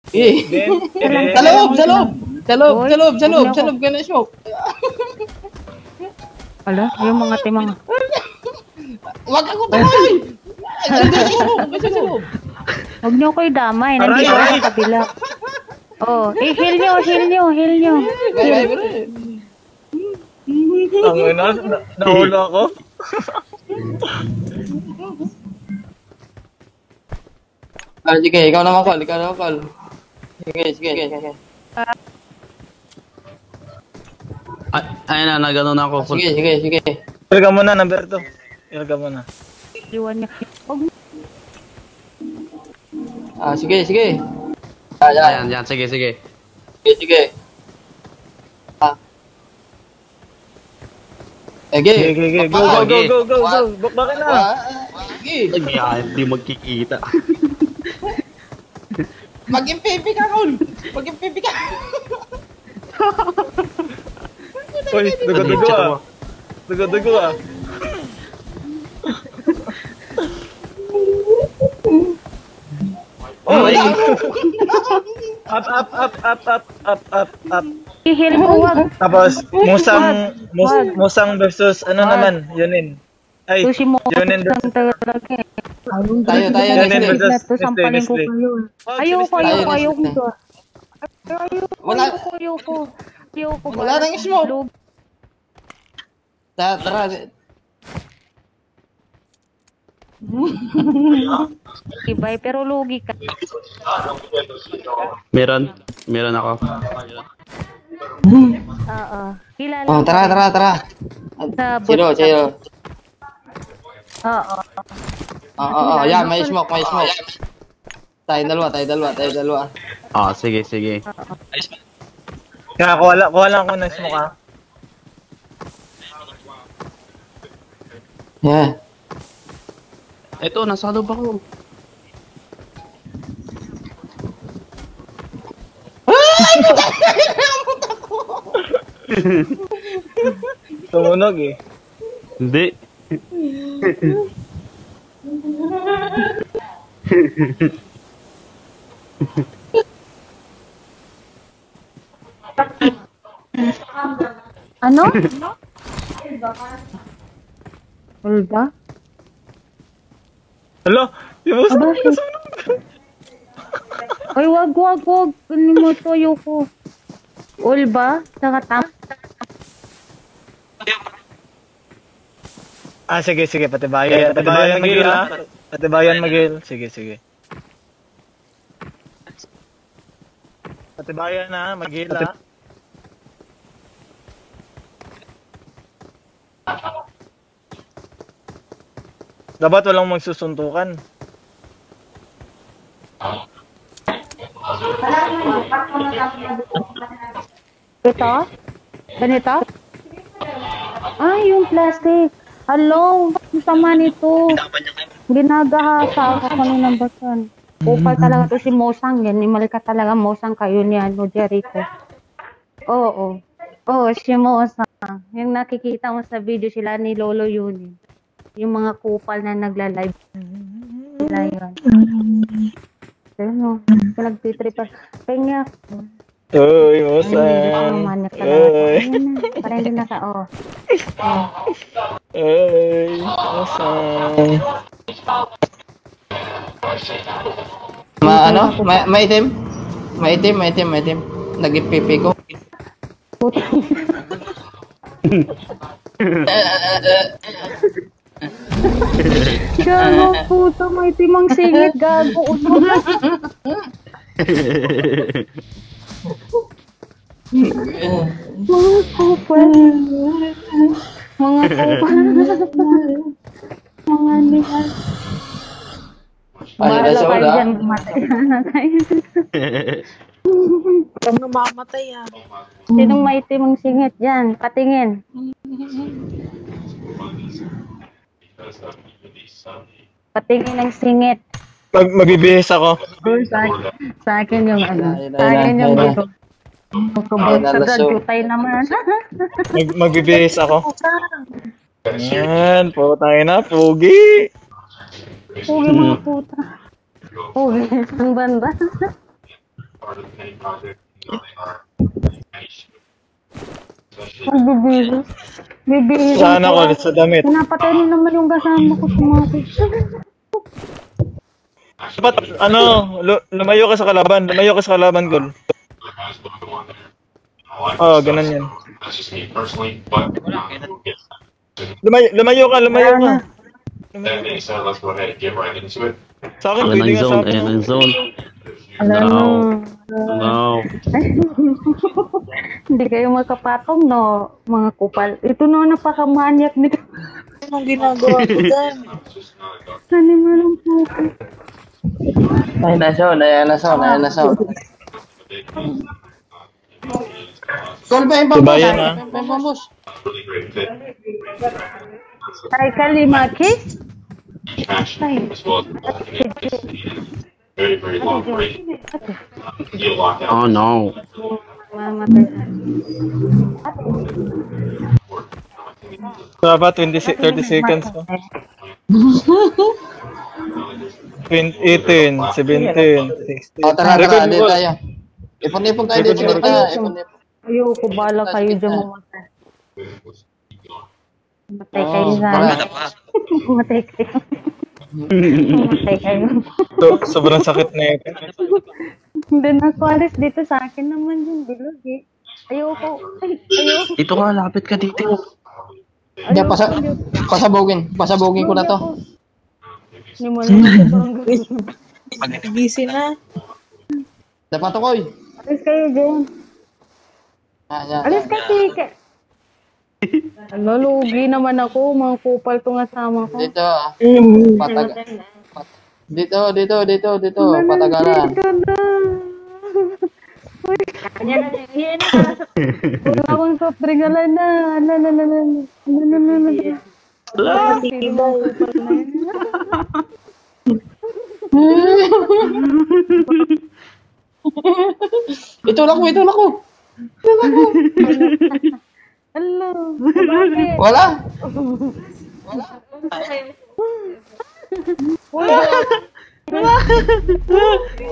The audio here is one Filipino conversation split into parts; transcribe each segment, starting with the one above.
Sa loob, sa loob! Sa loob, sa loob, sa loob, sa loob ka na smoke. Ala, yung mga timang. Wag ako tuloy! Sa loob. Huwag niyo ko damay, nandito ako sa kabila. Oh, heal nyo, heal nyo, heal nyo. Ang ina, naulo ako. Sige, ikaw naman, Col. Ikaw naman, Col. Sige. Ayun na, nagano na ako. Sige. Ilga mo na, number 2. Ilga mo na. Iwan niya. Sige. Ayan, sige. Sige. Sige. Go. Bakit na? Sige. Hindi magkikita. Mag-MPP ka, Col. Mag-MPP ka. Uy, dugo ah. Oh, up. I-heal mo, wag. Tapos, musang versus ano naman, Yunin. Ay, Yunin versus... Tayo. Yunin versus Sampalin ko kayo. Ayoko. Wala nang smoke. Tara. Ibay, pero lugi ka. Meron ako. Oo. Kilala. Oh, tara. Sino? Oo, yan, may smoke. Tayo dalawa. Sige. Kaya kuha lang ako ng smoke ah. Yeah. Ito, nasa loob ako. Tumunog eh. Hindi. Ano? Ulba? Hello? Ay, wag. Kunin mo to, ayoko. Ulba? Saka Sige. Patibayan mag-heal ah. Patibayan mag-heal. Sige. Patibayan na, mag-heal ah. Dapat walang magsusuntukan. Ito? Ganito? Yung plastic. Hello, ang sama nito. Ginagahasa ako kaninang basan. Kupal talaga to si Mosang. Yan, imal ka talaga Mosang kayo niya, no, Jericho. Oo, si Mosang. Yung nakikita mo sa video sila ni Lolo Yuni. Yung mga kupal na nagla-live. Sila yun. Pero, pinagtitripan. Penya. Uy, Mosang. Parang hindi naka, Uy, Mosang. Maitim. Nag-ipipi ko. Gago, puto, may timang singit, gago. Mga kupal. Mga nihal. Mahalo kayo dyan, mamatay. Huwag namamatay ah. Sinong may timang singit dyan? Patingin. Patingin ng singit. Magbibihis ako. Sa akin yung Sa akin yung dito. Jutay naman. Magbibihis ako. Yan, tayo na, pugi. Pugi mga puta. Pugi, ang banda. Magbibihis. Bibihis. Saan ako? Sa damit. Pinapatay niyo naman yung kasama ko sa mga Dapat, lumayo ka sa kalaban. Lumayo ka sa kalaban, Gol. Oo, ganun yan. Lumayo ka. Sa akin, Ayan pwede ang nga sa zone, akin. ayan ang zone. Ano? No. Hindi kayo magkapatong, no? Mga kupal. Ito no, napakamanyak nito. Anong ginagawa ko dyan? Animal ang puto. Ayan na zone. Call pa yung Tibayan, ha? pambos. Ay, kalimaki? Ay. Oh no. Mamatay. Dapat 30 seconds pa. 18, 17, 16. O, tara, Record dito mo. tayo. Ipon tayo dito. Ayoko, bala kayo dyan mamatay. Matay kayo Oh, sa tara. Matay kayo. Matay kayo. Sobrang sakit na ito. Hindi na alis dito sa akin naman yung bilog eh. Ayoko. Ayoko. Dito ka, lapit ka dito. Hindi, pasabugin ko na to. Hindi mo lang. Busy na. Dapat ako eh. Alis kayo dyan. Yan. Alis kasi. Ano, lugi naman ako. Mga kupal itong asama ko. Dito, Dito. Patagalan. Dito na. Wala akong soft drink. Ala na. Ito lang ko. Hello. Bakit? Wala.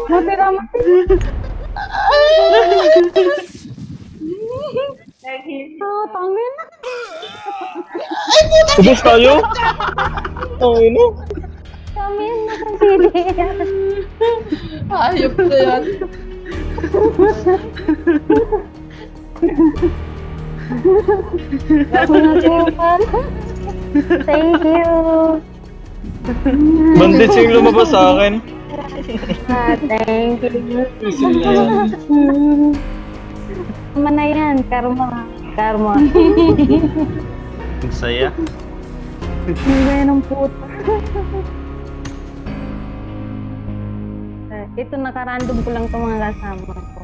Matira. Tangin na. Ubus tayo? Ay, no? Tangin na. Sili. Ayop na yan. Ako na kupal. Thank you. Bandits yung lumabas sa akin. Thank you. Tama na yan. Karma. Ang saya. Hindi ng puto. Ito, nakarandom ko lang itong mga kasama.